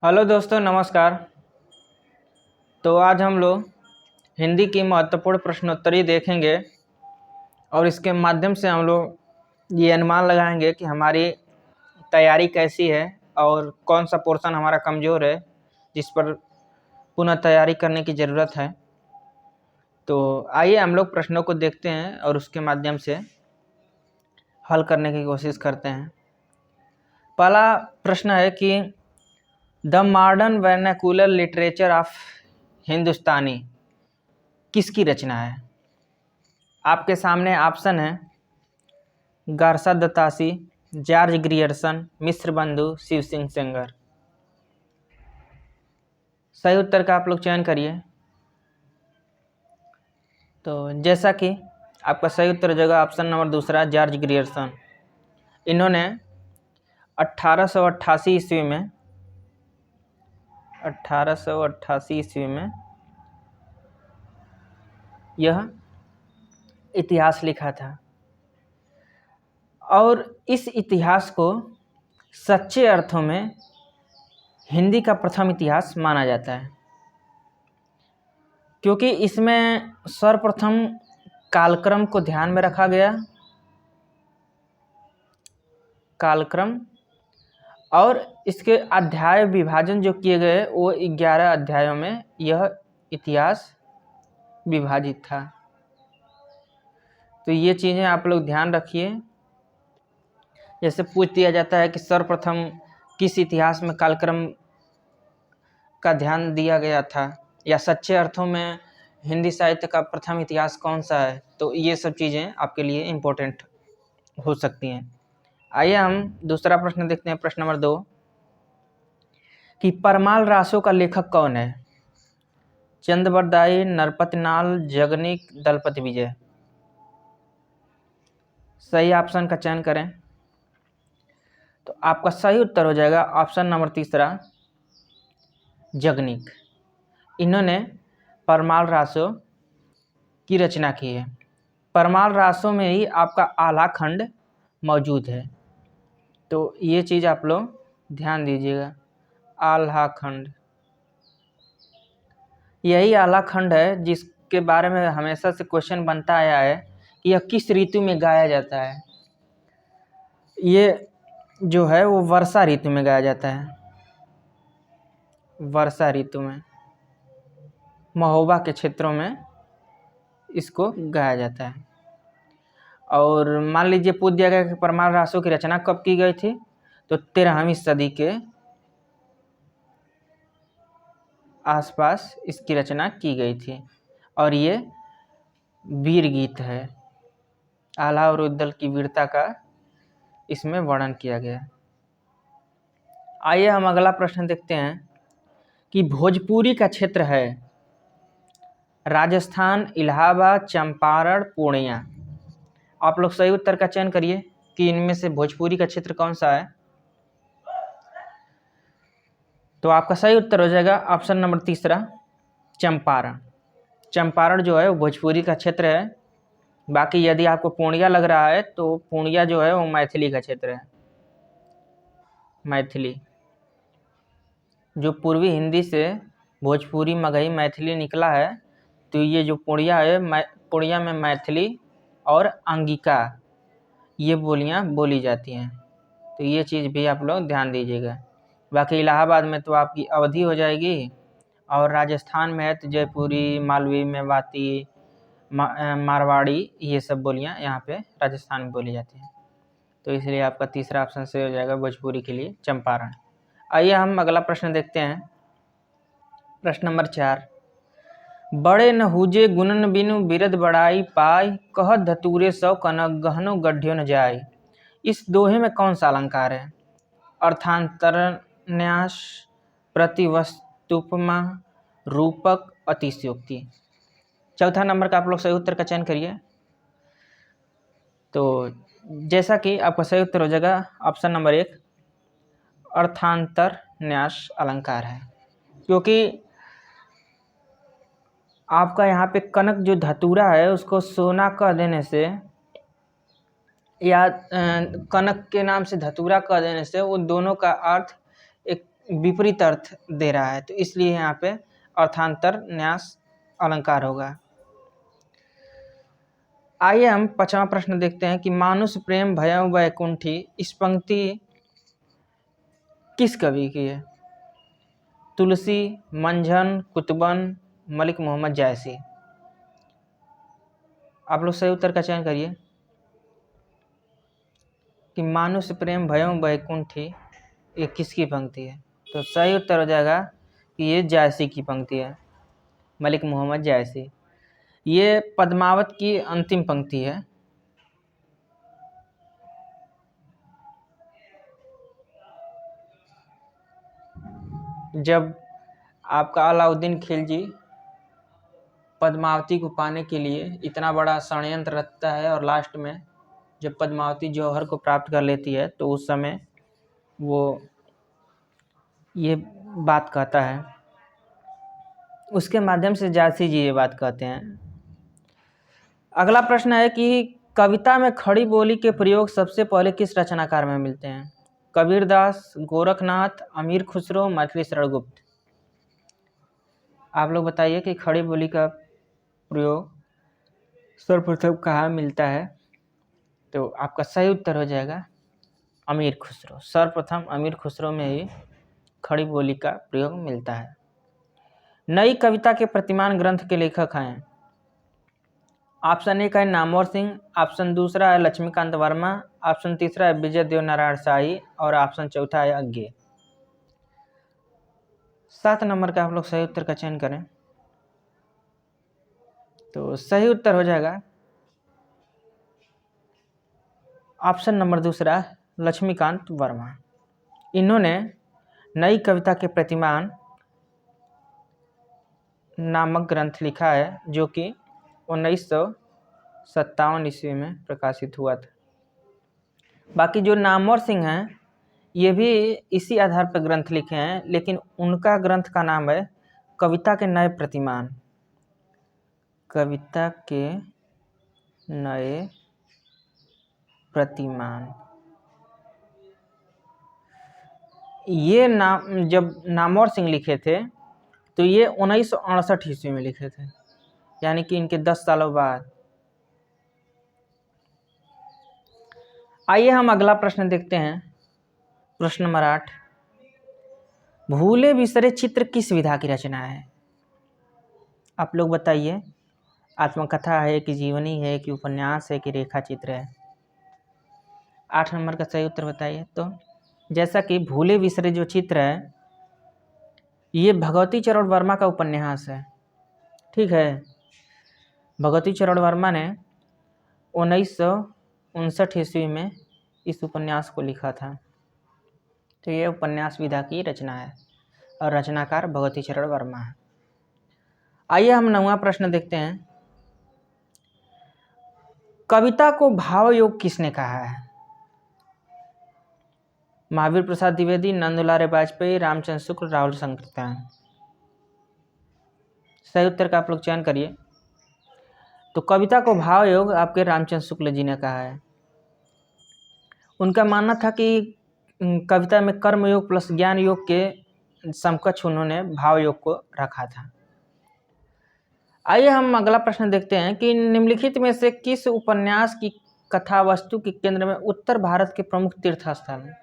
Hello दोस्तों, नमस्कार। तो आज हम लोग हिंदी की महत्वपूर्ण प्रश्नोत्तरी देखेंगे और इसके माध्यम से हम लोग ये अनुमान लगाएंगे कि हमारी तैयारी कैसी है और कौन सा पोर्शन हमारा कमज़ोर है जिस पर पुनः तैयारी करने की ज़रूरत है। तो आइए हम लोग प्रश्नों को देखते हैं और उसके माध्यम से हल करने की कोशिश करते हैं। पहला प्रश्न है कि the modern vernacular literature of Hindustani किसकी रचना है। आपके सामने ऑप्शन है गारसा दत्तासी, जॉर्ज ग्रियर्सन, मिस्र बंधु, शिव सिंह सेंगर। सही उत्तर का आप लोग चयन करिए। तो जैसा कि आपका सही उत्तर हो जाएगा ऑप्शन नंबर दूसरा, जॉर्ज ग्रियर्सन। इन्होंने 1888 ईस्वी में यह इतिहास लिखा था और इस इतिहास को सच्चे अर्थों में हिंदी का प्रथम इतिहास माना जाता है, क्योंकि इसमें सर्वप्रथम कालक्रम को ध्यान में रखा गया। कालक्रम और इसके अध्याय विभाजन जो किए गए वो 11 अध्यायों में यह इतिहास विभाजित था। तो ये चीज़ें आप लोग ध्यान रखिए। जैसे पूछ दिया जाता है कि सर्वप्रथम किस इतिहास में कालक्रम का ध्यान दिया गया था, या सच्चे अर्थों में हिंदी साहित्य का प्रथम इतिहास कौन सा है, तो ये सब चीज़ें आपके लिए इम्पोर्टेंट हो सकती हैं। आइए हम दूसरा प्रश्न देखते हैं, प्रश्न नंबर 2 कि परमाल रासों का लेखक कौन है। चंद्रबरदाई, नरपतिनाल, जगनिक, दलपति विजय। सही ऑप्शन का चयन करें। तो आपका सही उत्तर हो जाएगा ऑप्शन नंबर तीसरा, जगनिक। इन्होंने परमाल रासों की रचना की है। परमाल रासों में ही आपका आला खंड मौजूद है, तो ये चीज़ आप लोग ध्यान दीजिएगा। आल्हा खंड, यही आला खंड है जिसके बारे में हमेशा से क्वेश्चन बनता आया है कि यह किस ऋतु में गाया जाता है। ये जो है वो वर्षा ऋतु में गाया जाता है। वर्षा ऋतु में महोबा के क्षेत्रों में इसको गाया जाता है। और मान लीजिए पूछ दिया गया कि परमाल रासों की रचना कब की गई थी, तो 13वीं सदी के आसपास इसकी रचना की गई थी। और ये वीर गीत है, आल्हा और उद्दल की वीरता का इसमें वर्णन किया गया। आइए हम अगला प्रश्न देखते हैं कि भोजपुरी का क्षेत्र है राजस्थान, इलाहाबाद, चंपारण, पूर्णिया। आप लोग सही उत्तर का चयन करिए कि इनमें से भोजपुरी का क्षेत्र कौन सा है। तो आपका सही उत्तर हो जाएगा ऑप्शन नंबर तीसरा, चंपारण। चंपारण जो है वो भोजपुरी का क्षेत्र है। बाकी यदि आपको पूर्णिया लग रहा है तो पूर्णिया जो है वो मैथिली का क्षेत्र है। मैथिली जो पूर्वी हिंदी से भोजपुरी, मगही, मैथिली निकला है, तो ये जो पूर्णिया है, पूर्णिया में मैथिली और अंगिका ये बोलियां बोली जाती हैं। तो ये चीज़ भी आप लोग ध्यान दीजिएगा। बाकी इलाहाबाद में तो आपकी अवधी हो जाएगी, और राजस्थान में है तो जयपुरी, मालवी, मेवाती, मारवाड़ी, ये सब बोलियां यहाँ पे राजस्थान में बोली जाती हैं। तो इसलिए आपका तीसरा ऑप्शन से हो जाएगा भोजपुरी के लिए चंपारण। आइए हम अगला प्रश्न देखते हैं, प्रश्न नंबर 4। बड़े न हुजे गुणन बिनु बिरद बड़ाई पाई, कहत धतूरे सौ कनक गहनो गढ़ियो न जाय। इस दोहे में कौन सा अलंकार है। अर्थांतरन्यास, प्रतिवस्तुपमा, रूपक, अतिशयोक्ति। चौथा नंबर का आप लोग सही उत्तर का चयन करिए। तो जैसा कि आपका सही उत्तर हो जाएगा ऑप्शन नंबर 1, अर्थांतरन्यास अलंकार है, क्योंकि आपका यहाँ पे कनक जो धतूरा है उसको सोना कह देने से, या कनक के नाम से धतूरा कह देने से, वो दोनों का अर्थ एक विपरीत अर्थ दे रहा है, तो इसलिए यहाँ पे अर्थांतर न्यास अलंकार होगा। आइए हम 5वां प्रश्न देखते हैं कि मानुष प्रेम भयउ वैकुंठी इस पंक्ति किस कवि की है? तुलसी, मंझन, कुतुबन, मलिक मोहम्मद जायसी। आप लोग सही उत्तर का चयन करिए कि मानुष प्रेम भयउ वैकुंठी ये किसकी पंक्ति है। तो सही उत्तर हो जाएगा कि ये जायसी की पंक्ति है, मलिक मोहम्मद जायसी। ये पद्मावत की अंतिम पंक्ति है। जब आपका अलाउद्दीन खिलजी पद्मावती को पाने के लिए इतना बड़ा षड्यंत्र रचता है और लास्ट में जब पद्मावती जौहर को प्राप्त कर लेती है तो उस समय वो ये बात कहता है, उसके माध्यम से जायसी जी ये बात कहते हैं। अगला प्रश्न है कि कविता में खड़ी बोली के प्रयोग सबसे पहले किस रचनाकार में मिलते हैं? कबीरदास, गोरखनाथ, अमीर खुसरो, मैथिली शरण गुप्त। आप लोग बताइए कि खड़ी बोली का प्रयोग सर्वप्रथम कहाँ मिलता है? तो आपका सही उत्तर हो जाएगा अमीर खुसरो। सर्वप्रथम अमीर खुसरो में ही खड़ी बोली का प्रयोग मिलता है। नई कविता के प्रतिमान ग्रंथ के लेखक हैं? ऑप्शन 1 है नामवर सिंह, ऑप्शन 2 है लक्ष्मीकांत वर्मा, ऑप्शन 3 है विजय देव नारायण शाही और ऑप्शन 4 है अज्ञे। 7 नंबर का आप लोग सही उत्तर का चयन करें। तो सही उत्तर हो जाएगा ऑप्शन नंबर 2 लक्ष्मीकांत वर्मा। इन्होंने नई कविता के प्रतिमान नामक ग्रंथ लिखा है जो कि 1957 ईस्वी में प्रकाशित हुआ था। बाकी जो नामवर सिंह हैं ये भी इसी आधार पर ग्रंथ लिखे हैं, लेकिन उनका ग्रंथ का नाम है कविता के नए प्रतिमान। कविता के नए प्रतिमान। ये नाम जब नामवर सिंह लिखे थे तो ये 1968 ईस्वी में लिखे थे, यानी कि इनके 10 सालों बाद। आइए हम अगला प्रश्न देखते हैं। प्रश्न नंबर 8, भूले बिसरे चित्र किस विधा की रचना है? आप लोग बताइए, आत्मकथा है कि जीवनी है कि उपन्यास है कि रेखा चित्र है? 8 नंबर का सही उत्तर बताइए। तो जैसा कि भूले बिसरे जो चित्र है ये भगवती चरण वर्मा का उपन्यास है, ठीक है। भगवती चरण वर्मा ने 1959 ईस्वी में इस उपन्यास को लिखा था। तो ये उपन्यास विधा की रचना है और रचनाकार भगवती चरण वर्मा है। आइए हम 9वां प्रश्न देखते हैं। कविता को भाव योग किसने कहा है? महावीर प्रसाद द्विवेदी, नंदलाल वाजपेयी, रामचंद्र शुक्ल, राहुल संकृत्यान। सही उत्तर का आप लोग चयन करिए। तो कविता को भाव योग आपके रामचंद्र शुक्ल जी ने कहा है। उनका मानना था कि कविता में कर्म योग प्लस ज्ञान योग के समकक्ष उन्होंने भाव योग को रखा था। आइए हम अगला प्रश्न देखते हैं कि निम्नलिखित में से किस उपन्यास की कथा वस्तु के केंद्र में उत्तर भारत के प्रमुख तीर्थ स्थल हैं?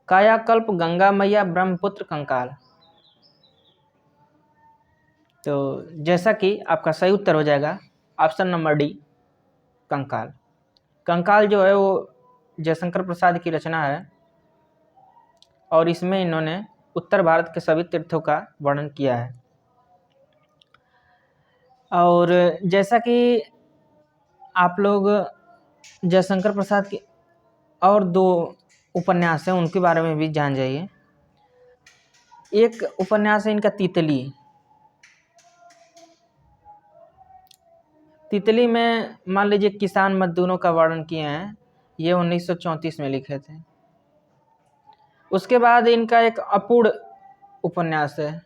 कायाकल्प, गंगा मैया, ब्रह्मपुत्र, कंकाल। तो जैसा कि आपका सही उत्तर हो जाएगा ऑप्शन नंबर डी कंकाल। कंकाल जो है वो जयशंकर प्रसाद की रचना है और इसमें इन्होंने उत्तर भारत के सभी तीर्थों का वर्णन किया है। और जैसा कि आप लोग जयशंकर प्रसाद के और 2 उपन्यास हैं उनके बारे में भी जान जाइए। एक उपन्यास है इनका तितली। तितली में मान लीजिए किसान मजदूरों का वर्णन किए हैं, ये 1934 में लिखे थे। उसके बाद इनका एक अपूर्ण उपन्यास है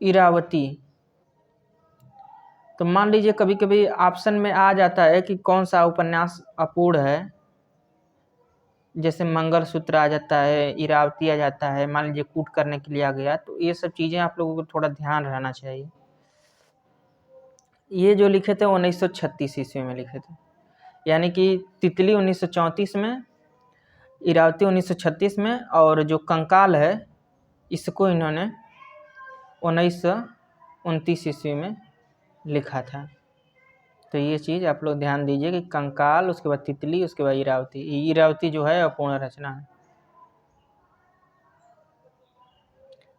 इरावती। तो मान लीजिए कभी कभी ऑप्शन में आ जाता है कि कौन सा उपन्यास अपूर्ण है, जैसे मंगलसूत्र आ जाता है, इरावती आ जाता है, मान लीजिए कूट करने के लिए आ गया, तो ये सब चीज़ें आप लोगों को थोड़ा ध्यान रहना चाहिए। ये जो लिखे थे 1936 ईस्वी में लिखे थे, यानी कि तितली 1934 में, इरावती 1936 में, और जो कंकाल है इसको इन्होंने 1929 ईस्वी में लिखा था। तो ये चीज़ आप लोग ध्यान दीजिए कि कंकाल, उसके बाद तितली, उसके बाद इरावती। इरावती जो है अपूर्ण रचना है।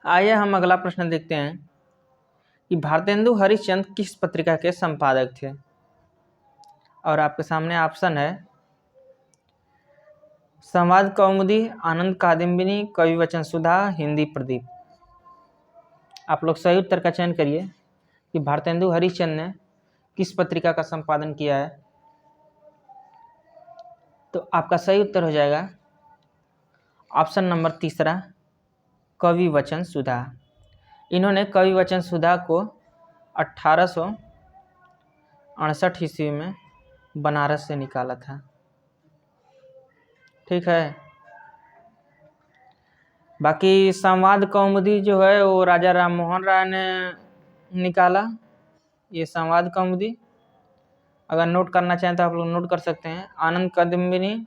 आइए हम अगला प्रश्न देखते हैं कि भारतेंदु हरिश्चंद्र किस पत्रिका के संपादक थे। और आपके सामने ऑप्शन है संवाद कौमुदी, आनंद कादम्बिनी, कवि वचन सुधा, हिंदी प्रदीप। आप लोग सही उत्तर का चयन करिए कि भारतेंदु हरिश्चंद्र ने किस पत्रिका का संपादन किया है। तो आपका सही उत्तर हो जाएगा ऑप्शन नंबर तीसरा, कवि वचन सुधा। इन्होंने कवि वचन सुधा को 1868 ईस्वी में बनारस से निकाला था। ठीक है। बाकी संवाद कौमुदी जो है वो राजा राम मोहन राय ने निकाला। ये संवाद कौमुदी अगर नोट करना चाहें तो आप लोग नोट कर सकते हैं। आनंद कादम्बिनी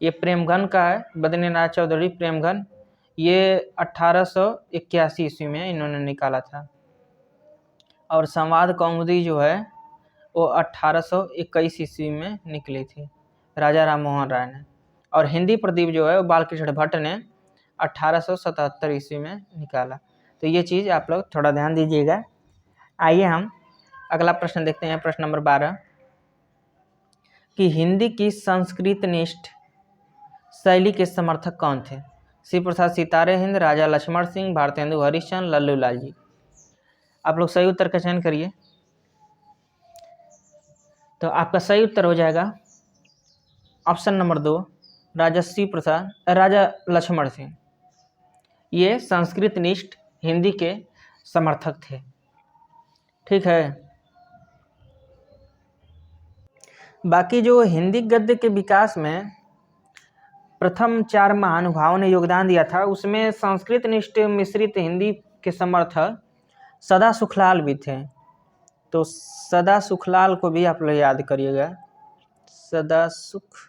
ये प्रेमघन का है, बद्रीनाथ चौधरी प्रेमघन, ये 1881 ईस्वी में इन्होंने निकाला था। और संवाद कौमुदी जो है वो 1821 ईस्वी में निकली थी, राजा राम मोहन राय ने। और हिंदी प्रदीप जो है वो बालकृष्ण भट्ट ने 1877 ईस्वी में निकाला। तो ये चीज़ आप लोग थोड़ा ध्यान दीजिएगा। आइए हम अगला प्रश्न देखते हैं, प्रश्न नंबर 12 कि हिंदी की संस्कृतनिष्ठ शैली के समर्थक कौन थे। श्री प्रसाद सितारे हिंद, राजा लक्ष्मण सिंह, भारतेंदु हरिश्चंद्र, लल्लू लाल जी। आप लोग सही उत्तर का चयन करिए। तो आपका सही उत्तर हो जाएगा ऑप्शन नंबर 2, राजा लक्ष्मण सिंह। ये संस्कृतनिष्ठ हिंदी के समर्थक थे। ठीक है। बाकी जो हिंदी गद्य के विकास में प्रथम 4 महानुभावों ने योगदान दिया था, उसमें संस्कृतनिष्ठ मिश्रित हिंदी के समर्थक सदा सुखलाल भी थे। तो सदा सुखलाल को भी आप लोग याद करिएगा, सदा सुखलाल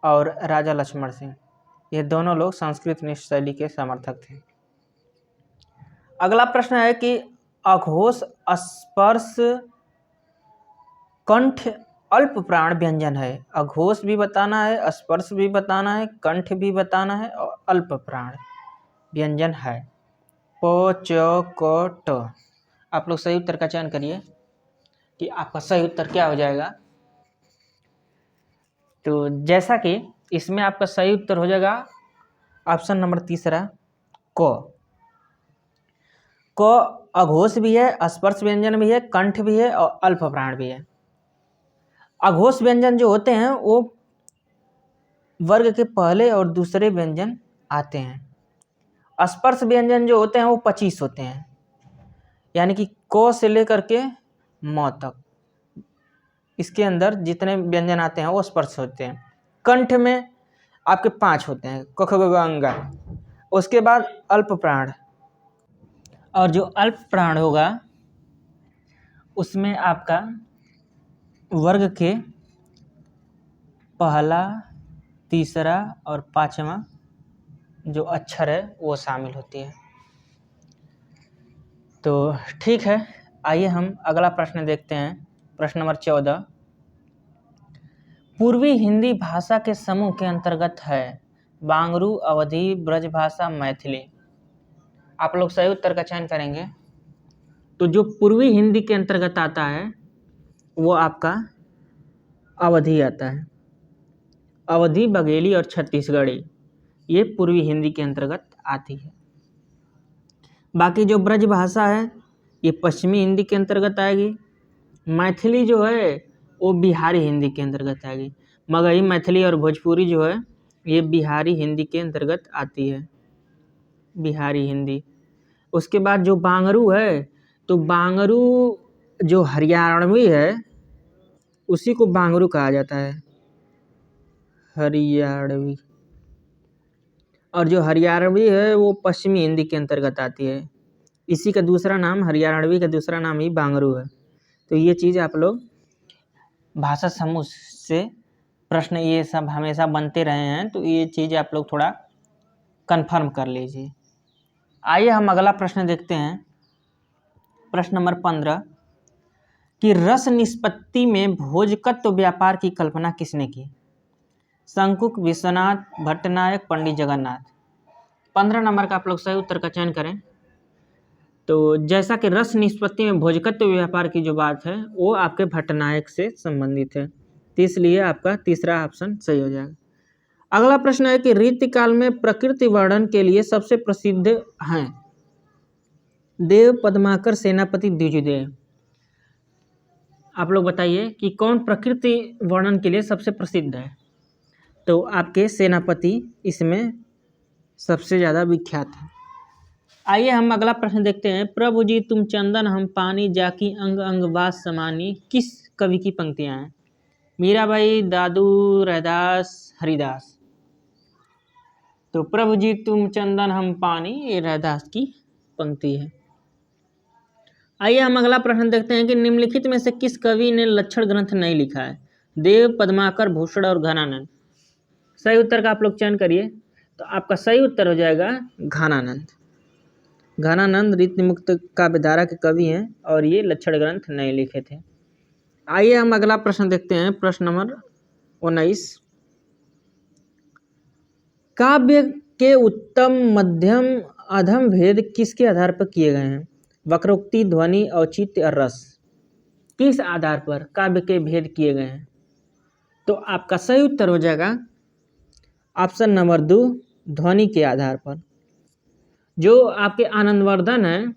और राजा लक्ष्मण सिंह, ये दोनों लोग संस्कृतनिष्ठ शैली के समर्थक थे। अगला प्रश्न है कि अघोष, स्पर्श, कंठ अल्प प्राण व्यंजन है। अघोष भी बताना है, स्पर्श भी बताना है, कंठ भी बताना है और अल्प प्राण व्यंजन है। प, च, क, ट। आप लोग सही उत्तर का चयन करिए कि आपका सही उत्तर क्या हो जाएगा। तो जैसा कि इसमें आपका सही उत्तर हो जाएगा ऑप्शन नंबर तीसरा, क। अघोष भी है, स्पर्श व्यंजन भी है, कंठ भी है और अल्प प्राण भी है। अघोष व्यंजन जो होते हैं वो वर्ग के पहले और दूसरे व्यंजन आते हैं। स्पर्श व्यंजन जो होते हैं वो 25 होते हैं, यानी कि क से लेकर के म तक इसके अंदर जितने व्यंजन आते हैं वो स्पर्श होते हैं। कंठ में आपके 5 होते हैं, क, ख, ग, घ, अंग। उसके बाद अल्प प्राण, और जो अल्प प्राण होगा उसमें आपका वर्ग के पहला, तीसरा और 5वां जो अक्षर है वो शामिल होती है। तो ठीक है, आइए हम अगला प्रश्न देखते हैं, प्रश्न नंबर 14। पूर्वी हिंदी भाषा के समूह के अंतर्गत है बांगरू, अवधी, ब्रजभाषा, मैथिली। आप लोग सही उत्तर का चयन करेंगे। तो जो पूर्वी हिंदी के अंतर्गत आता है वो आपका अवधी आता है। अवधी, बघेली और छत्तीसगढ़ी ये पूर्वी हिंदी के अंतर्गत आती है। बाकी जो ब्रज भाषा है ये पश्चिमी हिंदी के अंतर्गत आएगी। मैथिली जो है वो बिहारी हिंदी के अंतर्गत आएगी। मगही, मैथिली और भोजपुरी जो है ये बिहारी हिंदी के अंतर्गत आती है, बिहारी हिंदी। उसके बाद जो बांगरू है, तो बांगरू जो हरियाणवी है उसी को बांगरू कहा जाता है, हरियाणवी। और जो हरियाणवी है वो पश्चिमी हिंदी के अंतर्गत आती है। इसी का दूसरा नाम, हरियाणवी का दूसरा नाम ही बांगरू है। तो ये चीज़ आप लोग भाषा समूह से प्रश्न ये सब हमेशा बनते रहे हैं, तो ये चीज़ आप लोग थोड़ा कंफर्म कर लीजिए। आइए हम अगला प्रश्न देखते हैं, प्रश्न नंबर 15 कि रस निष्पत्ति में भोजकत्व व्यापार की कल्पना किसने की? शंकुक, विश्वनाथ, भट्टनायक, पंडित जगन्नाथ। 15 नंबर का आप लोग सही उत्तर का चयन करें। तो जैसा कि रस निष्पत्ति में भोजकत्व व्यापार की जो बात है वो आपके भट्टनायक से संबंधित है, तो इसलिए आपका तीसरा ऑप्शन सही हो जाएगा। अगला प्रश्न है कि रीतिकाल में प्रकृति वर्णन के लिए सबसे प्रसिद्ध हैं देव, पद्माकर, सेनापति, द्विजदेव। आप लोग बताइए कि कौन प्रकृति वर्णन के लिए सबसे प्रसिद्ध है? तो आपके सेनापति इसमें सबसे ज़्यादा विख्यात है। आइए हम अगला प्रश्न देखते हैं, प्रभु जी तुम चंदन हम पानी, जाकी अंग अंग बास समानी, किस कवि की पंक्तियां हैं? मीराबाई, दादू, रैदास, हरिदास। तो प्रभु जी तुम चंदन हम पानी ये रैदास की पंक्ति है। आइए हम अगला प्रश्न देखते हैं कि निम्नलिखित में से किस कवि ने लक्षण ग्रंथ नहीं लिखा है? देव, पद्माकर, भूषण और घनानंद। सही उत्तर का आप लोग चयन करिए। तो आपका सही उत्तर हो जाएगा घनानंद। घनानंद रीतिमुक्त काव्यधारा के कवि हैं और ये लक्षण ग्रंथ नहीं लिखे थे। आइए हम अगला प्रश्न देखते हैं, प्रश्न नंबर 19 काव्य के उत्तम, मध्यम, अधम भेद किसके आधार पर किए गए हैं? वक्रोक्ति, ध्वनि, औचित्य और रस। किस आधार पर काव्य के भेद किए गए हैं? तो आपका सही उत्तर हो जाएगा ऑप्शन नंबर 2, ध्वनि के आधार पर। जो आपके आनंदवर्धन है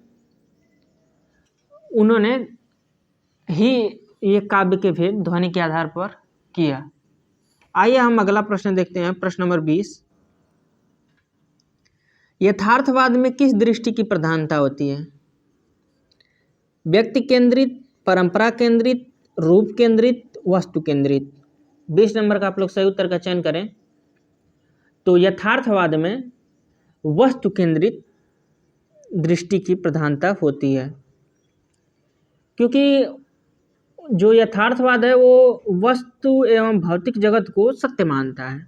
उन्होंने ही ये काव्य के भेद ध्वनि के आधार पर किया। आइए हम अगला प्रश्न देखते हैं, प्रश्न नंबर 20 यथार्थवाद में किस दृष्टि की प्रधानता होती है? व्यक्ति केंद्रित, परंपरा केंद्रित, रूप केंद्रित, वस्तु केंद्रित। 20 नंबर का आप लोग सही उत्तर का चयन करें। तो यथार्थवाद में वस्तु केंद्रित दृष्टि की प्रधानता होती है, क्योंकि जो यथार्थवाद है वो वस्तु एवं भौतिक जगत को सत्य मानता है,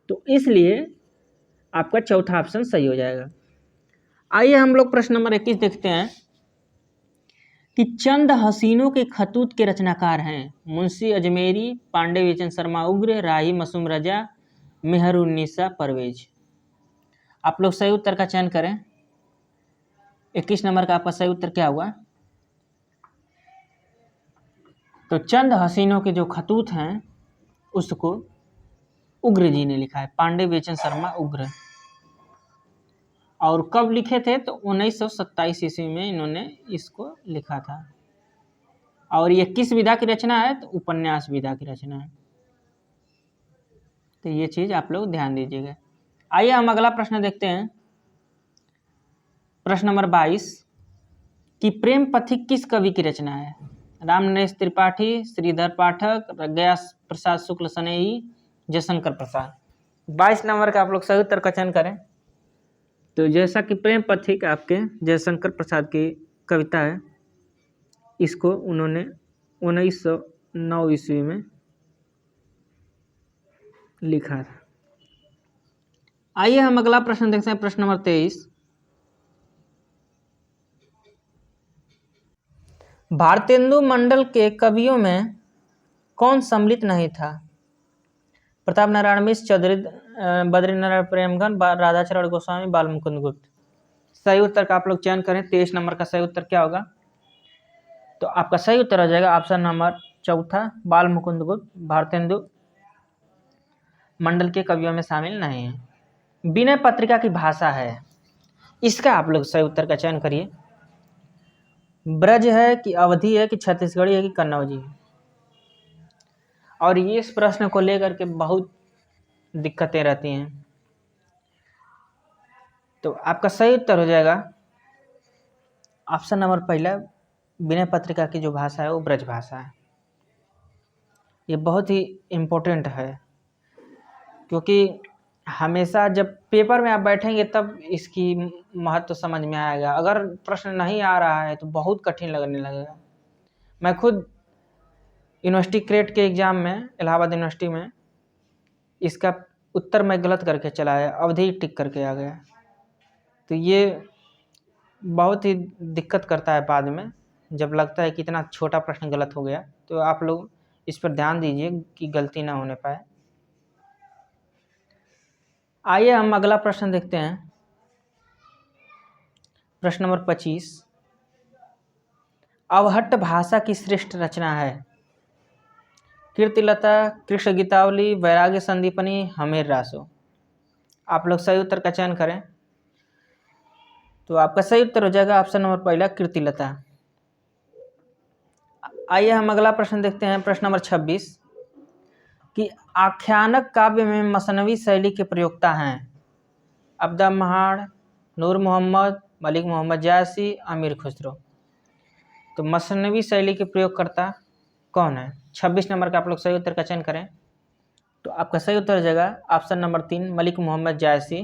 तो इसलिए आपका चौथा ऑप्शन सही हो जाएगा। आइए हम लोग प्रश्न नंबर 21 देखते हैं कि चंद हसीनों के खतूत के रचनाकार हैं मुंशी अजमेरी, पांडे विजन शर्मा उग्र, राही मासूम रजा, मेहरुन्निसा परवेज। आप लोग सही उत्तर का चयन करें। 21 नंबर का आपका सही उत्तर क्या हुआ? तो चंद हसीनों के जो खतूत हैं उसको उग्र जी ने लिखा है, पांडे विजन शर्मा उग्र। और कब लिखे थे? तो 1927 ईस्वी में इन्होंने इसको लिखा था। और ये किस विधा की रचना है? तो उपन्यास विधा की रचना है। तो ये चीज आप लोग ध्यान दीजिएगा। आइए हम अगला प्रश्न देखते हैं, प्रश्न नंबर 22 कि प्रेम पथिक किस कवि की रचना है? रामनरेश त्रिपाठी, श्रीधर पाठक, प्रज्ञा प्रसाद शुक्ल सनेही, जयशंकर प्रसाद। 22 नंबर का आप लोग सही उत्तर का चयन करें। तो जैसा कि प्रेम पथिक आपके जयशंकर प्रसाद की कविता है, इसको उन्होंने 1909 ईस्वी में लिखा था। आइए हम अगला प्रश्न देखते हैं, प्रश्न नंबर 23 भारतेंदु मंडल के कवियों में कौन सम्मिलित नहीं था? प्रताप नारायण मिश्र, चौधरी बद्रीनारायण प्रेमगन, राधाचरण गोस्वामी, बाल मुकुंद गुप्त। सही उत्तर का आप लोग चयन करें। 23 नंबर का सही उत्तर क्या होगा? तो आपका सही उत्तर हो जाएगा ऑप्शन नंबर 4, बाल मुकुंद गुप्त भारतेंदु मंडल के कवियों में शामिल नहीं है। विनय पत्रिका की भाषा है, इसका आप लोग सही उत्तर का चयन करिए। ब्रज है कि अवधी है कि छत्तीसगढ़ी है कि कन्नौजी है? और ये इस प्रश्न को लेकर के बहुत दिक्कतें रहती हैं। तो आपका सही उत्तर हो जाएगा ऑप्शन नंबर 1, विनय पत्रिका की जो भाषा है वो ब्रज भाषा है। ये बहुत ही इम्पोर्टेंट है, क्योंकि हमेशा जब पेपर में आप बैठेंगे तब इसकी महत्व समझ में आएगा। अगर प्रश्न नहीं आ रहा है तो बहुत कठिन लगने लगेगा। मैं खुद यूनिवर्सिटी क्रेट के एग्ज़ाम में इलाहाबाद यूनिवर्सिटी में इसका उत्तर मैं गलत करके चला आया, अवधि टिक करके आ गया। तो ये बहुत ही दिक्कत करता है बाद में, जब लगता है कि इतना छोटा प्रश्न गलत हो गया। तो आप लोग इस पर ध्यान दीजिए कि गलती ना होने पाए। आइए हम अगला प्रश्न देखते हैं। प्रश्न नंबर 25, अवहट्ट भाषा की श्रेष्ठ रचना है? कीर्तिलता, कृष्ण गीतावली, वैराग्य संदीपनी, हमीर रासो। आप लोग सही उत्तर का चयन करें। तो आपका सही उत्तर हो जाएगा ऑप्शन नंबर पहला, कीर्तिलता। आइए हम अगला प्रश्न देखते हैं। प्रश्न नंबर 26, कि आख्यानक काव्य में मसनवी शैली के प्रयोक्ता हैं? अब्दा महाड़, नूर मोहम्मद, मलिक मोहम्मद जायसी, अमीर खुसरो। तो मसनवी शैली के प्रयोगकर्ता कौन है? 26 नंबर का आप लोग सही उत्तर का चयन करें। तो आपका सही उत्तर हो जाएगा ऑप्शन नंबर 3, मलिक मोहम्मद जायसी,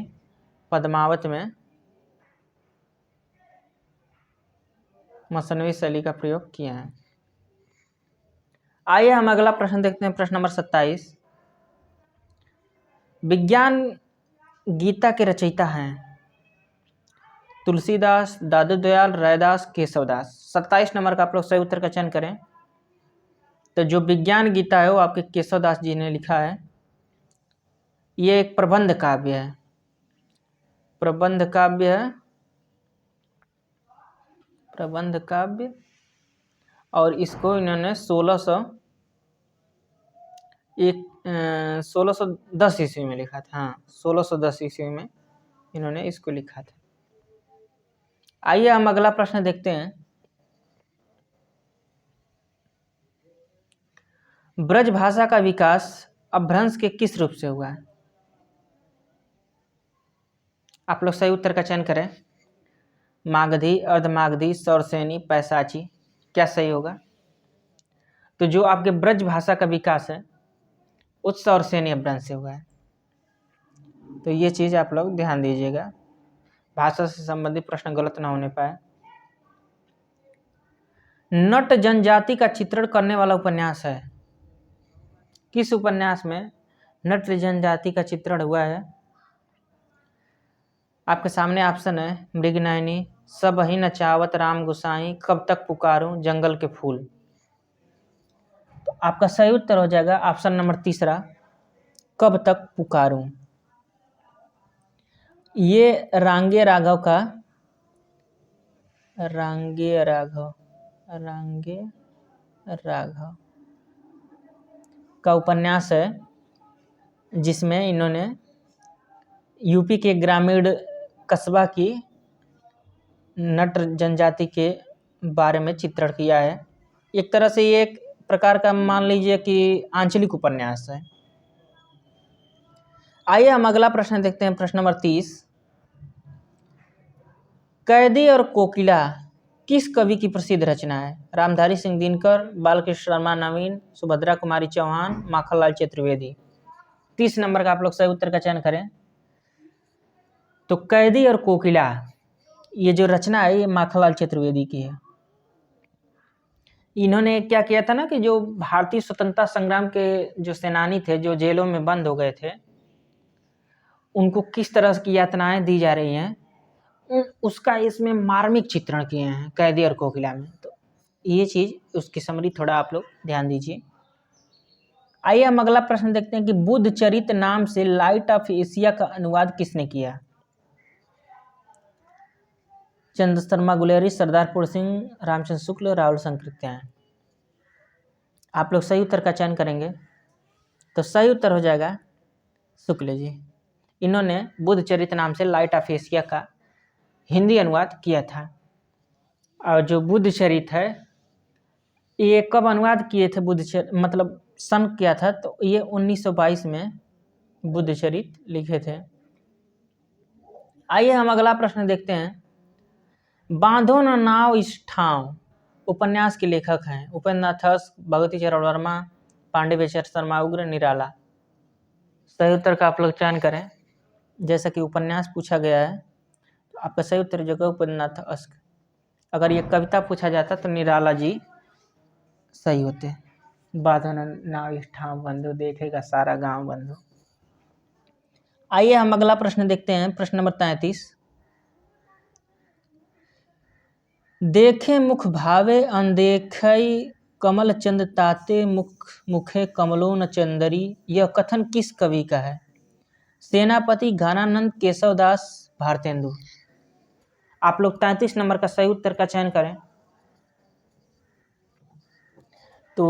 पद्मावत में मसनवी शैली का प्रयोग किया है। आइए हम अगला प्रश्न देखते हैं। प्रश्न नंबर 27, विज्ञान गीता के रचयिता हैं? तुलसीदास, दादू दयाल, रैदास, केशवदास। 27 नंबर का आप लोग सही उत्तर का चयन करें। तो जो विज्ञान गीता है वो आपके केशवदास जी ने लिखा है। ये एक प्रबंध काव्य है, प्रबंध काव्य है, प्रबंध काव्य। और इसको इन्होंने 1610 ईस्वी में लिखा था। हाँ, 1610 ईस्वी में इन्होंने इसको लिखा था। आइए हम अगला प्रश्न देखते हैं। ब्रज भाषा का विकास अपभ्रंश के किस रूप से हुआ है? आप लोग सही उत्तर का चयन करें। मागधी, अर्धमागधी, सौरसेनी, पैसाची। क्या सही होगा? तो जो आपके ब्रज भाषा का विकास है उस सौरसेनी अपभ्रंश से हुआ है। तो ये चीज़ आप लोग ध्यान दीजिएगा, भाषा से संबंधित प्रश्न गलत ना होने पाए। नट जनजाति का चित्रण करने वाला उपन्यास है? किस उपन्यास में नट जनजाति का चित्रण हुआ है? आपके सामने ऑप्शन है, मृगनयनी, सब ही नचावत राम गुसाई, कब तक पुकारूं, जंगल के फूल। तो आपका सही उत्तर हो जाएगा ऑप्शन नंबर तीसरा, कब तक पुकारूं। ये रांगे राघव का उपन्यास है, जिसमें इन्होंने यूपी के ग्रामीण कस्बा की नट जनजाति के बारे में चित्रण किया है। एक तरह से ये एक प्रकार का मान लीजिए कि आंचलिक उपन्यास है। आइए हम अगला प्रश्न देखते हैं। प्रश्न नंबर 30, कैदी और कोकिला किस कवि की प्रसिद्ध रचना है? रामधारी सिंह दिनकर, बालकृष्ण शर्मा नवीन, सुभद्रा कुमारी चौहान, माखनलाल चतुर्वेदी। 30 नंबर का आप लोग सही उत्तर का चयन करें। तो कैदी और कोकिला ये जो रचना है ये माखनलाल चतुर्वेदी की है। इन्होंने क्या किया था ना कि जो भारतीय स्वतंत्रता संग्राम के जो सेनानी थे, जो जेलों में बंद हो गए थे, उनको किस तरह की यातनाएं दी जा रही हैं, उसका इसमें मार्मिक चित्रण किए हैं कैदी और कोकिला में। तो ये चीज़ उसकी समरी थोड़ा आप लोग ध्यान दीजिए। आइए हम अगला प्रश्न देखते हैं कि बुद्ध चरित नाम से लाइट ऑफ एशिया का अनुवाद किसने किया? चंद्र शर्मा गुलेरी, सरदारपुर सिंह, रामचंद्र शुक्ल, राहुल संकृत्यायन। आप लोग सही उत्तर का चयन करेंगे। तो सही उत्तर हो जाएगा शुक्ल जी। इन्होंने बुद्ध चरित नाम से लाइट ऑफ एशिया का हिंदी अनुवाद किया था। और जो बुद्ध चरित है ये कब अनुवाद किए थे? मतलब सन किया था, तो ये 1922 में बुद्ध चरित लिखे थे। आइए हम अगला प्रश्न देखते हैं। बांधो न नाव इस ठाव उपन्यास के लेखक हैं? उपेंद्र नाथ, भगवती चरण वर्मा, पांडे, बेचर, शर्मा, उग्र, निराला। सही उत्तर का आप लोग चयन करें। जैसा कि उपन्यास पूछा गया है तो आपका सही उत्तर जगह उपन्यास अस्क। अगर ये कविता पूछा जाता तो निराला जी सही होते। बाधन नाव ठाम बंधु, देखेगा सारा गांव बंधु। आइए हम अगला प्रश्न देखते हैं, प्रश्न नंबर 33। देखे मुख भावे अनदेखई, कमल चंद ताते मुखे कमलो न चंदरी। यह कथन किस कवि का है? सेनापति, घनानंद, केशवदास, भारतेंदु। आप लोग 33 नंबर का सही उत्तर का चयन करें। तो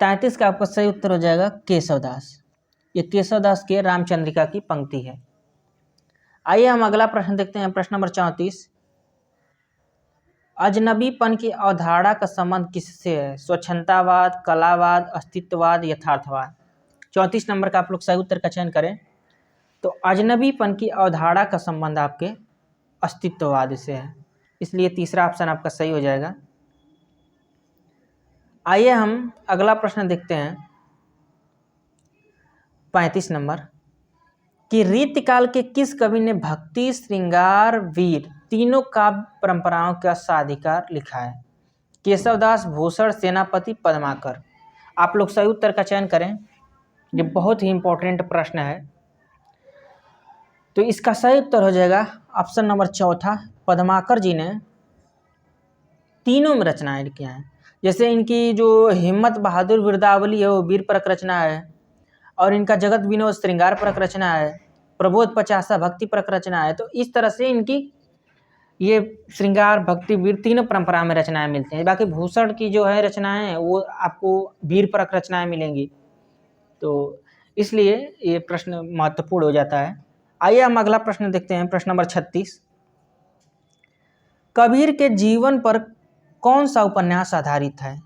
33 का आपका सही उत्तर हो जाएगा केशवदास। ये केशवदास के रामचंद्रिका की पंक्ति है। आइए हम अगला प्रश्न देखते हैं, प्रश्न नंबर 34। अजनबीपन की अवधारणा का संबंध किससे है? स्वच्छंदतावाद, कलावाद, अस्तित्ववाद, यथार्थवाद। 34 नंबर का आप लोग सही उत्तर का चयन करें। तो अजनबीपन की अवधारणा का संबंध आपके अस्तित्ववाद से है, इसलिए तीसरा ऑप्शन आपका सही हो जाएगा। आइए हम अगला प्रश्न देखते हैं, 35 नंबर कि रीतिकाल के किस कवि ने भक्ति, श्रृंगार, वीर तीनों काव्य परंपराओं का साधिकार लिखा है? केशवदास, भूषण, सेनापति, पद्माकर। आप लोग सही उत्तर का चयन करें। ये बहुत ही इंपॉर्टेंट प्रश्न है। तो इसका सही उत्तर हो जाएगा ऑप्शन नंबर चौथा, पद्माकर जी ने तीनों में रचनाएं किया हैं। जैसे इनकी जो हिम्मत बहादुर वीरदावली है वो वीर परक रचना है, और इनका जगत विनोद श्रृंगार परक रचना है, प्रबोध पचासा भक्ति परक रचना है। तो इस तरह से इनकी ये श्रृंगार, भक्ति, वीर तीनों परंपरा में रचनाएं मिलती हैं। बाकी भूषण की जो है रचनाएं वो आपको वीर परक रचनाएं मिलेंगी, तो इसलिए ये प्रश्न महत्वपूर्ण हो जाता है। आइए हम अगला प्रश्न देखते हैं, प्रश्न नंबर 36। कबीर के जीवन पर कौन सा उपन्यास आधारित है?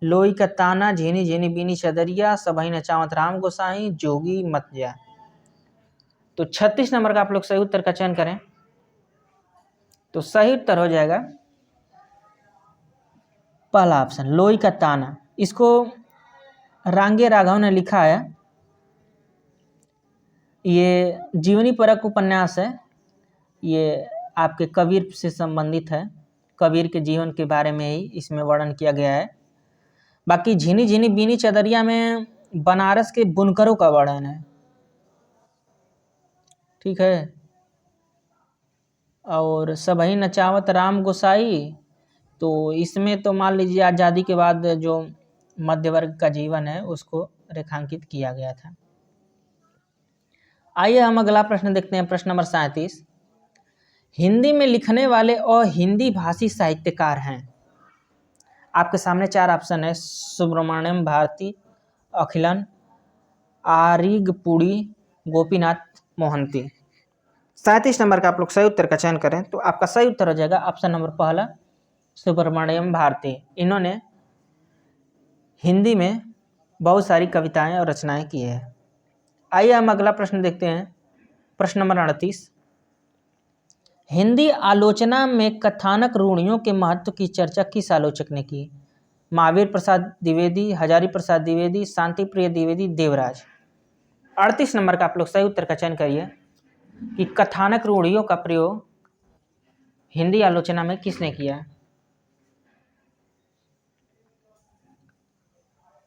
लोई का ताना, झीनी झीनी बीनी चदरिया, सबही नचावत राम गोसाई, जोगी मत जा। तो 36 नंबर का आप लोग सही उत्तर का चयन करें। तो सही उत्तर हो जाएगा पहला ऑप्शन, लोई का ताना। इसको रांगे राघव ने लिखा है। ये जीवनी परक उपन्यास है। ये आपके कबीर से संबंधित है। कबीर के जीवन के बारे में ही इसमें वर्णन किया गया है। बाकी झीनी झीनी बीनी चदरिया में बनारस के बुनकरों का वर्णन है, ठीक है। और सबही नचावत राम गोसाई, तो इसमें तो मान लीजिए आज़ादी के बाद जो मध्य वर्ग का जीवन है उसको रेखांकित किया गया था। आइए हम अगला प्रश्न देखते हैं, प्रश्न नंबर 37। हिंदी में लिखने वाले और हिंदी भाषी साहित्यकार हैं। आपके सामने 4 ऑप्शन है, सुब्रमण्यम भारती, अखिलन, आरिगपुड़ी, गोपीनाथ मोहंती। 37 नंबर का आप लोग सही उत्तर का चयन करें। तो आपका सही उत्तर हो जाएगा ऑप्शन नंबर पहला, सुब्रमण्यम भारती। इन्होंने हिंदी में बहुत सारी कविताएं और रचनाएं की है। आइए हम अगला प्रश्न देखते हैं, प्रश्न नंबर 38। हिंदी आलोचना में कथानक रूढ़ियों के महत्व की चर्चा किस आलोचक ने की? महावीर प्रसाद द्विवेदी, हजारी प्रसाद द्विवेदी, शांति प्रिय द्विवेदी, देवराज। 38 नंबर का आप लोग सही उत्तर का चयन करिए कि कथानक रूढ़ियों का प्रयोग हिंदी आलोचना में किसने किया?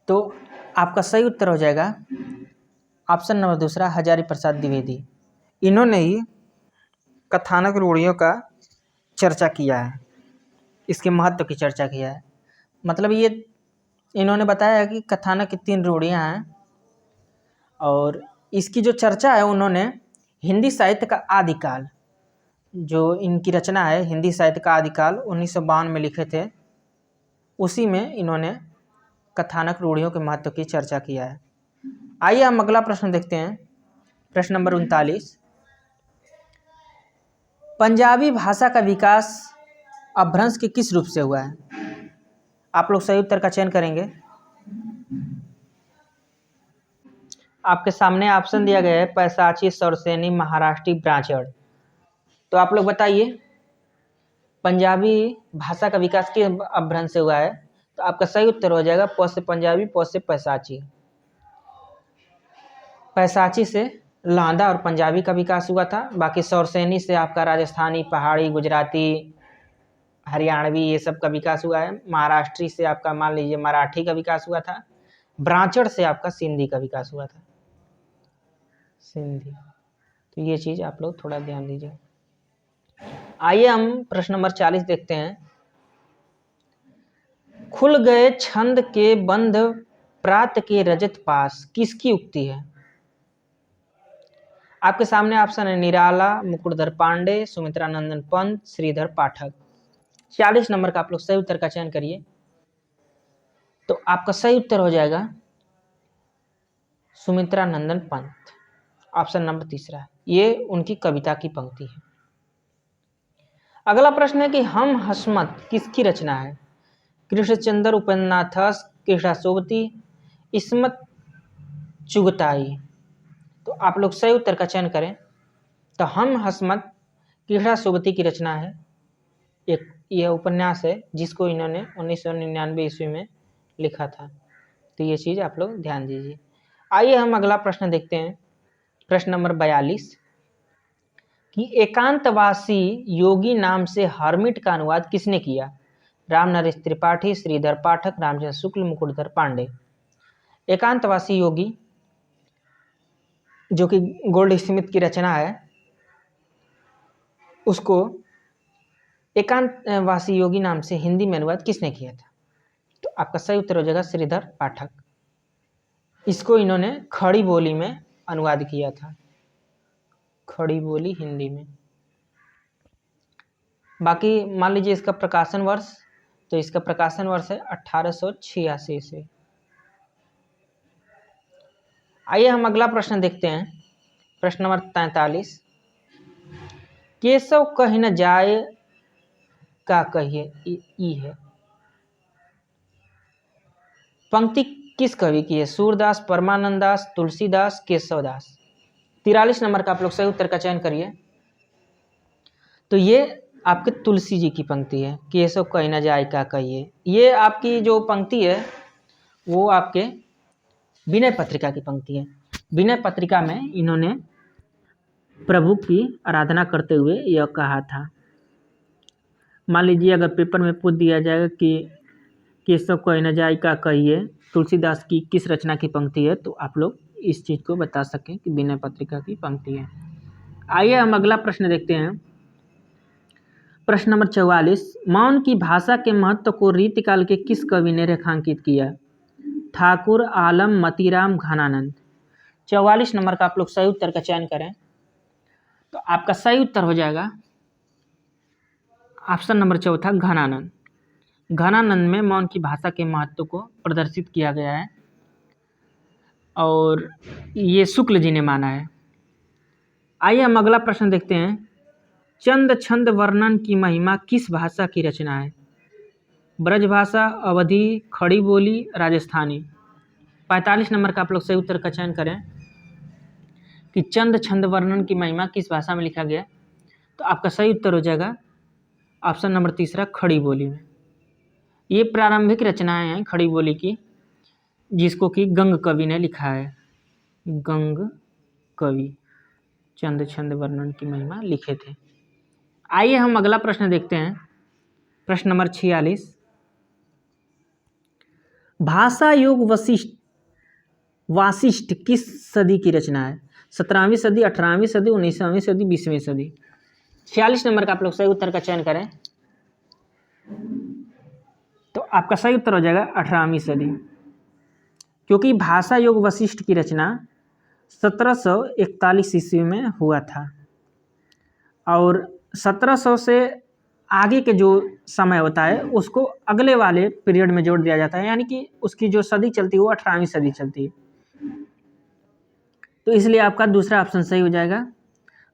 तो आपका सही उत्तर हो जाएगा ऑप्शन नंबर दूसरा, हजारी प्रसाद द्विवेदी। इन्होंने ही कथानक रूढ़ियों का चर्चा किया है, इसके महत्व की चर्चा किया है। मतलब ये इन्होंने बताया है कि कथानक की 3 रूढ़ियाँ हैं, और इसकी जो चर्चा है उन्होंने हिंदी साहित्य का आदिकाल, जो इनकी रचना है हिंदी साहित्य का आदिकाल 1952 में लिखे थे, उसी में इन्होंने कथानक रूढ़ियों के महत्व की चर्चा किया है। आइए हम अगला प्रश्न देखते हैं, प्रश्न नंबर 39। पंजाबी भाषा का विकास अपभ्रंश के किस रूप से हुआ है? आप लोग सही उत्तर का चयन करेंगे। आपके सामने ऑप्शन दिया गया है, पैसाची, सौरसेनी, महाराष्ट्री, ब्राह्मण। तो आप लोग बताइए पंजाबी भाषा का विकास किस अपभ्रंश से हुआ है? तो आपका सही उत्तर हो जाएगा प से पंजाबी, प से पैसाची। पैसाची से लांदा और पंजाबी का विकास हुआ था। बाकी सौरसेनी से आपका राजस्थानी, पहाड़ी, गुजराती, हरियाणवी ये सब का विकास हुआ है। महाराष्ट्री से आपका मान लीजिए मराठी का विकास हुआ था। ब्रांचड़ से आपका सिंधी का विकास हुआ था, सिंधी। तो ये चीज आप लोग थोड़ा ध्यान दीजिए। आइए हम प्रश्न नंबर 40 देखते हैं। खुल गए छंद के बंध प्रात के रजत पास, किसकी उक्ति है? आपके सामने ऑप्शन है निराला, मुकुटधर पांडे, सुमित्रा नंदन पंत, श्रीधर पाठक। 40 नंबर का आप लोग सही उत्तर का चयन करिए। तो आपका सही उत्तर हो जाएगा सुमित्रा नंदन पंत, ऑप्शन नंबर तीसरा। ये उनकी कविता की पंक्ति है। अगला प्रश्न है कि हम हसमत किसकी रचना है? कृष्णचंद्र उपन्नाथस, कृष्णा सोबती, इस्मत चुगताई। तो आप लोग सही उत्तर का चयन करें। तो हम हसमत कृष्णा सोबती की रचना है। एक यह उपन्यास है जिसको इन्होंने 1999 ईस्वी में लिखा था। तो ये चीज आप लोग ध्यान दीजिए। आइए हम अगला प्रश्न देखते हैं, प्रश्न नंबर 42 कि एकांतवासी योगी नाम से हर्मिट का अनुवाद किसने किया? रामनरेश त्रिपाठी, श्रीधर पाठक, रामचंद्र शुक्ल, मुकुटधर पांडे। एकांतवासी योगी जो कि गोल्ड स्मिथ की रचना है, उसको एकांतवासी योगी नाम से हिंदी में अनुवाद किसने किया था? तो आपका सही उत्तर हो जाएगा श्रीधर पाठक। इसको इन्होंने खड़ी बोली में अनुवाद किया था, खड़ी बोली हिंदी में। बाकी मान लीजिए इसका प्रकाशन वर्ष, तो इसका प्रकाशन वर्ष है 1886 से। आइए हम अगला प्रश्न देखते हैं, प्रश्न नंबर 43 केशव कहीं न जाए का कहिए ई है। पंक्ति किस कवि की है? सूरदास, परमानंद दास, तुलसीदास, केशवदास। 43 नंबर का आप लोग सही उत्तर का चयन करिए। तो ये आपके तुलसी जी की पंक्ति है, केशव कहीं न जाए का कहिए। ये आपकी जो पंक्ति है वो आपके विनय पत्रिका की पंक्ति है। विनय पत्रिका में इन्होंने प्रभु की आराधना करते हुए यह कहा था। मान लीजिए अगर पेपर में पूछ दिया जाएगा कि केशव कहीं न जाए का कहिए तुलसीदास की किस रचना की पंक्ति है, तो आप लोग इस चीज को बता सकें कि विनय पत्रिका की पंक्ति है। आइए हम अगला प्रश्न देखते हैं, प्रश्न नंबर 44 मौन की भाषा के महत्व को रीतिकाल के किस कवि ने रेखांकित किया? ठाकुर, आलम, मतीराम, घनानंद। 44 नंबर का आप लोग सही उत्तर का चयन करें। तो आपका सही उत्तर हो जाएगा ऑप्शन नंबर चौथा, घनानंद। घनानंद में मौन की भाषा के महत्व को प्रदर्शित किया गया है और ये शुक्ल जी ने माना है। आइए हम अगला प्रश्न देखते हैं, चंद छंद वर्णन की महिमा किस भाषा की रचना है? ब्रजभाषा, अवधी, खड़ी बोली, राजस्थानी। 45 नंबर का आप लोग सही उत्तर का चयन करें कि चंद छंद वर्णन की महिमा किस भाषा में लिखा गया। तो आपका सही उत्तर हो जाएगा ऑप्शन नंबर तीसरा, खड़ी बोली में। ये प्रारंभिक रचनाएं हैं खड़ी बोली की, जिसको कि गंग कवि ने लिखा है। गंग कवि चंद छंद वर्णन की महिमा लिखे थे। आइए हम अगला प्रश्न देखते हैं, प्रश्न नंबर 46 भाषा योग वासिष्ठ किस सदी की रचना है? 17वीं सदी, 18वीं सदी, 19वीं सदी, 20वीं सदी। 46 नंबर का आप लोग सही उत्तर का चयन करें। तो आपका सही उत्तर हो जाएगा 18वीं सदी, क्योंकि भाषा योग वशिष्ठ की रचना 1741 ईस्वी में हुआ था और 1700 से आगे के जो समय होता है उसको अगले वाले पीरियड में जोड़ दिया जाता है, यानी कि उसकी जो सदी चलती है वो 18वीं सदी चलती है। तो इसलिए आपका दूसरा ऑप्शन सही हो जाएगा।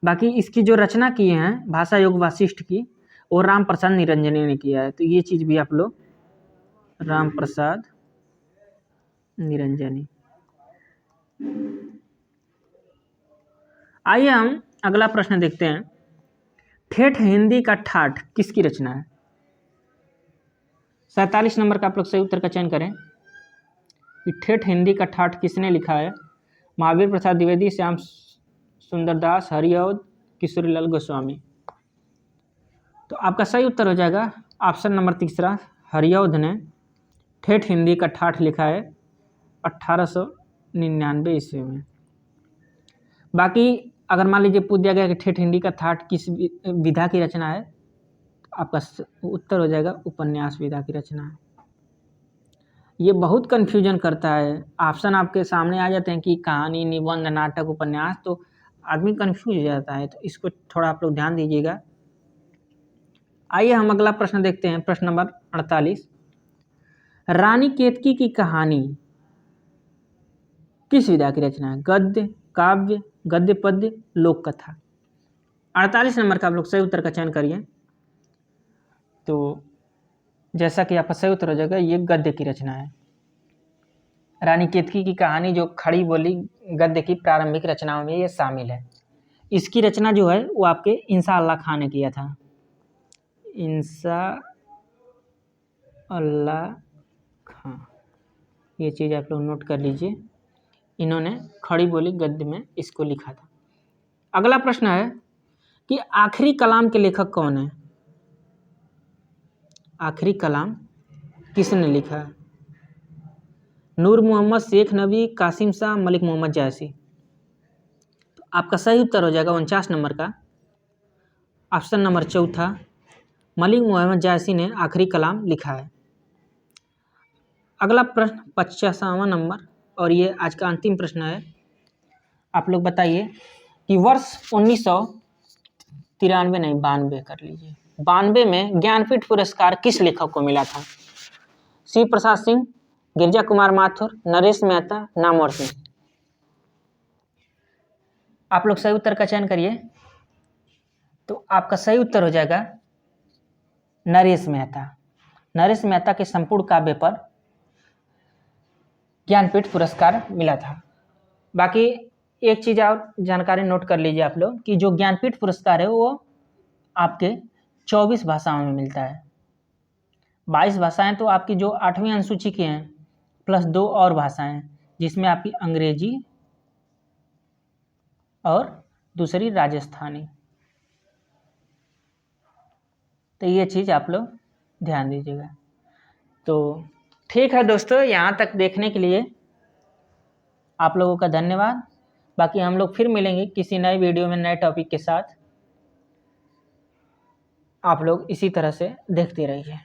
बाकी इसकी जो रचना किए हैं भाषा योग वासिष्ठ की, वो राम प्रसाद निरंजनी ने किया है। तो ये चीज़ भी आप लोग, राम प्रसाद निरंजनी। आइए हम अगला प्रश्न देखते हैं, ठेठ हिंदी का ठाठ किसकी रचना है? 47 नंबर का आप लोग सही उत्तर का चयन करें कि ठेठ हिंदी का ठाठ किसने लिखा है? महावीर प्रसाद द्विवेदी, श्याम सुंदरदास, हरिऔध, किशोरीलाल गोस्वामी। तो आपका सही उत्तर हो जाएगा ऑप्शन नंबर तीसरा, हरिऔध ने ठेठ हिंदी का ठाठ लिखा है 1899 ईस्वी में। बाकी अगर मान लीजिए पूछ दिया गया कि ठेठ हिंदी का ठाठ किस विधा की रचना है, तो आपका उत्तर हो जाएगा उपन्यास विधा की रचना है। ये बहुत कन्फ्यूजन करता है, ऑप्शन आपके सामने आ जाते हैं कि कहानी, निबंध, नाटक, उपन्यास, तो आदमी कन्फ्यूज हो जाता है। तो इसको थोड़ा आप लोग ध्यान दीजिएगा। आइए हम अगला प्रश्न देखते हैं, प्रश्न नंबर 48। रानी केतकी की कहानी किस विधा की रचना है? गद्य, काव्य, गद्य पद्य, लोक कथा। 48 नंबर का आप लोग सही उत्तर का चयन करिए। तो जैसा कि आपका सही उत्तर हो जाएगा, ये गद्य की रचना है। रानी केतकी की कहानी जो खड़ी बोली गद्य की प्रारंभिक रचनाओं में ये शामिल है। इसकी रचना जो है वो आपके इंसा अल्लाह खां ने किया था। इंसा अल्लाह खां, ये चीज़ आप लोग नोट कर लीजिए। इन्होंने खड़ी बोली गद्य में इसको लिखा था। अगला प्रश्न है कि आखिरी कलाम के लेखक कौन है? आखिरी कलाम किसने लिखा है? नूर मोहम्मद, शेख नबी, कासिम शाह, मलिक मोहम्मद जायसी। तो आपका सही उत्तर हो जाएगा 49 नंबर का ऑप्शन नंबर चौथा, मलिक मोहम्मद जायसी ने आखिरी कलाम लिखा है। अगला प्रश्न 50वां नंबर, और ये आज का अंतिम प्रश्न है। आप लोग बताइए कि वर्ष 1993 नहीं 92 कर लीजिए, 92 में ज्ञानपीठ पुरस्कार किस लेखक को मिला था? शिव प्रसाद सिंह, गिरिजा कुमार माथुर, नरेश मेहता, नामवर सिंह। आप लोग सही उत्तर का चयन करिए। तो आपका सही उत्तर हो जाएगा नरेश मेहता। नरेश मेहता के संपूर्ण काव्य पर ज्ञानपीठ पुरस्कार मिला था। बाकी एक चीज़ और जानकारी नोट कर लीजिए आप लोग कि जो ज्ञानपीठ पुरस्कार है वो आपके 24 भाषाओं में मिलता है। 22 भाषाएं तो आपकी जो 8वीं अनुसूची की हैं, प्लस 2 और भाषाएं जिसमें आपकी अंग्रेजी और दूसरी राजस्थानी। तो ये चीज़ आप लोग ध्यान दीजिएगा। तो ठीक है दोस्तों, यहाँ तक देखने के लिए आप लोगों का धन्यवाद। बाकी हम लोग फिर मिलेंगे किसी नए वीडियो में नए टॉपिक के साथ। आप लोग इसी तरह से देखते रहिए।